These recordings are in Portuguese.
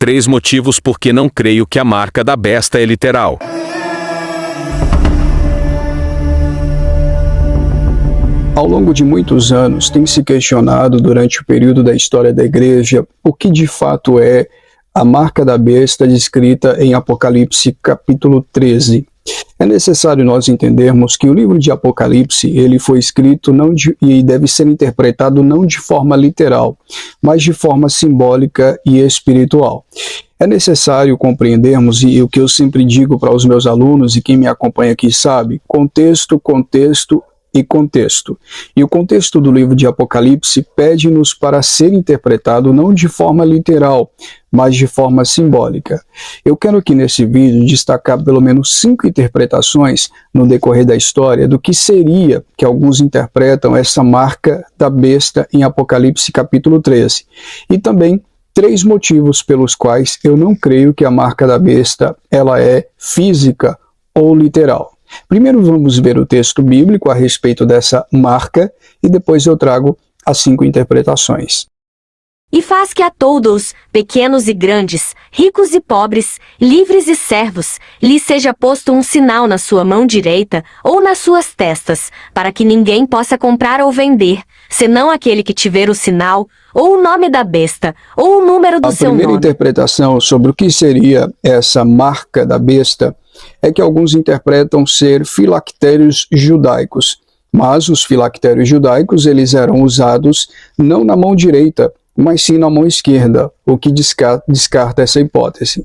3 motivos por que não creio que a marca da besta é literal. Ao longo de muitos anos, tem se questionado durante o período da história da igreja o que de fato é a marca da besta descrita em Apocalipse capítulo 13. É necessário nós entendermos que o livro de Apocalipse ele foi escrito e deve ser interpretado não de forma literal, mas de forma simbólica e espiritual. É necessário compreendermos, e o que eu sempre digo para os meus alunos e quem me acompanha aqui sabe, contexto, contexto e contexto. E o contexto do livro de Apocalipse pede-nos para ser interpretado não de forma literal, mas de forma simbólica. Eu quero aqui nesse vídeo destacar pelo menos 5 interpretações no decorrer da história do que seria que alguns interpretam essa marca da besta em Apocalipse capítulo 13. E também 3 motivos pelos quais eu não creio que a marca da besta ela é física ou literal. Primeiro vamos ver o texto bíblico a respeito dessa marca e depois eu trago as 5 interpretações. E faz que a todos, pequenos e grandes, ricos e pobres, livres e servos, lhes seja posto um sinal na sua mão direita ou nas suas testas, para que ninguém possa comprar ou vender, senão aquele que tiver o sinal, ou o nome da besta, ou o número do seu nome. A primeira interpretação sobre o que seria essa marca da besta é que alguns interpretam ser filactérios judaicos, mas os filactérios judaicos eles eram usados não na mão direita, mas sim na mão esquerda, o que descarta essa hipótese.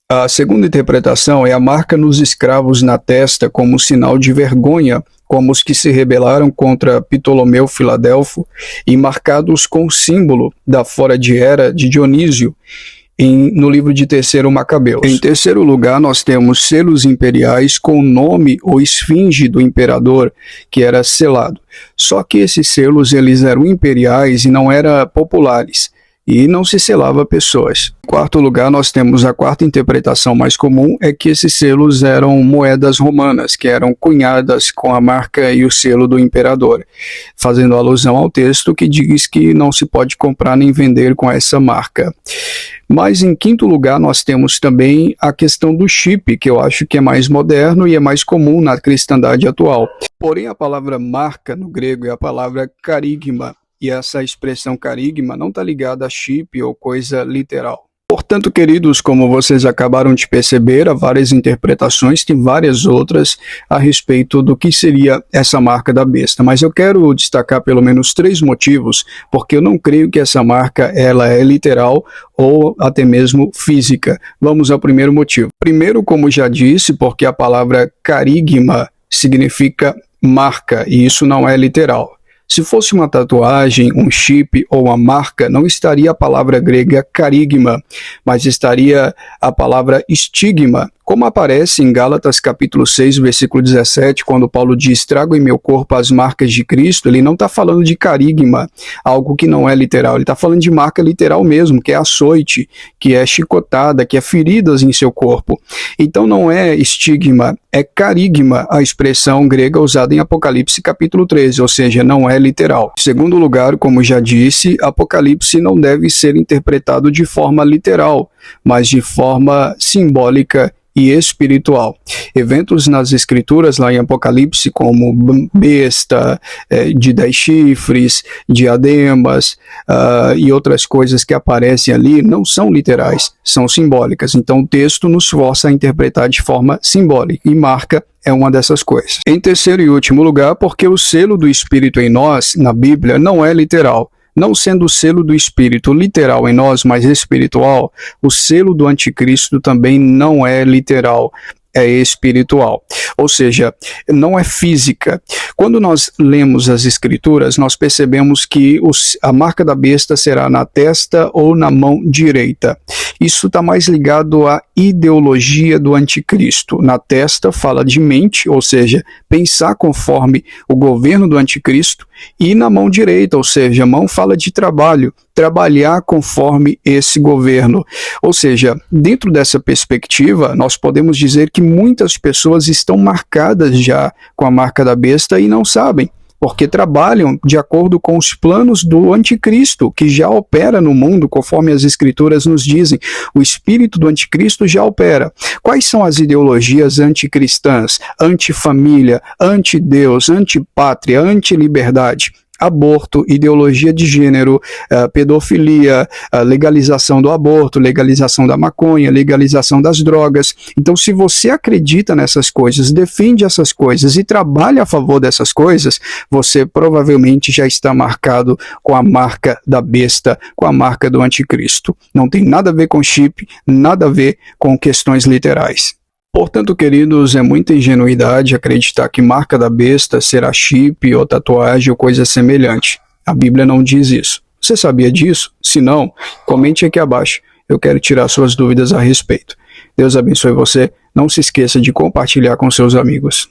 A segunda interpretação é a marca nos escravos na testa como sinal de vergonha, como os que se rebelaram contra Ptolomeu Filadelfo e marcados com o símbolo da fora de era de Dionísio, no livro de 3º Macabeus. Em terceiro lugar, nós temos selos imperiais com o nome ou esfinge do imperador, que era selado. Só que esses selos eles eram imperiais e não eram populares, e não se selava pessoas. Em quarto lugar, nós temos a quarta interpretação mais comum, é que esses selos eram moedas romanas, que eram cunhadas com a marca e o selo do imperador, fazendo alusão ao texto que diz que não se pode comprar nem vender com essa marca. Mas em quinto lugar nós temos também a questão do chip, que eu acho que é mais moderno e é mais comum na cristandade atual. Porém a palavra marca no grego é a palavra carigma, e essa expressão carigma não está ligada a chip ou coisa literal. Portanto, queridos, como vocês acabaram de perceber, há várias interpretações, tem várias outras a respeito do que seria essa marca da besta. Mas eu quero destacar pelo menos 3 motivos, porque eu não creio que essa marca ela é literal ou até mesmo física. Vamos ao primeiro motivo. Primeiro, como já disse, porque a palavra carigma significa marca, e isso não é literal. Se fosse uma tatuagem, um chip ou uma marca, não estaria a palavra grega carigma, mas estaria a palavra estigma, como aparece em Gálatas capítulo 6, versículo 17, quando Paulo diz, trago em meu corpo as marcas de Cristo, ele não está falando de carigma, algo que não é literal, ele está falando de marca literal mesmo, que é açoite, que é chicotada, que é feridas em seu corpo. Então não é estigma, é carigma, a expressão grega usada em Apocalipse capítulo 13, ou seja, não é literal. Em segundo lugar, como já disse, Apocalipse não deve ser interpretado de forma literal, mas de forma simbólica e espiritual. Eventos nas escrituras lá em Apocalipse como besta, de 10 chifres, diademas e outras coisas que aparecem ali não são literais, são simbólicas. Então o texto nos força a interpretar de forma simbólica e marca é uma dessas coisas. Em terceiro e último lugar, porque o selo do Espírito em nós, na Bíblia, não é literal. Não sendo o selo do Espírito literal em nós, mas espiritual, o selo do anticristo também não é literal, é espiritual. Ou seja, não é física. Quando nós lemos as escrituras, nós percebemos que a marca da besta será na testa ou na mão direita. Isso está mais ligado à ideologia do anticristo. Na testa fala de mente, ou seja, pensar conforme o governo do anticristo, e na mão direita, ou seja, a mão fala de trabalho, trabalhar conforme esse governo. Ou seja, dentro dessa perspectiva, nós podemos dizer que muitas pessoas estão marcadas já com a marca da besta e não sabem. porque trabalham de acordo com os planos do anticristo, que já opera no mundo, conforme as escrituras nos dizem. O espírito do anticristo já opera. Quais são as ideologias anticristãs, antifamília, antideus, antipátria, antiliberdade? Aborto, ideologia de gênero, pedofilia, legalização do aborto, legalização da maconha, legalização das drogas. Então, se você acredita nessas coisas, defende essas coisas e trabalha a favor dessas coisas, você provavelmente já está marcado com a marca da besta, com a marca do anticristo. Não tem nada a ver com chip, nada a ver com questões literais. Portanto, queridos, é muita ingenuidade acreditar que marca da besta será chip ou tatuagem ou coisa semelhante. A Bíblia não diz isso. Você sabia disso? Se não, comente aqui abaixo. Eu quero tirar suas dúvidas a respeito. Deus abençoe você. Não se esqueça de compartilhar com seus amigos.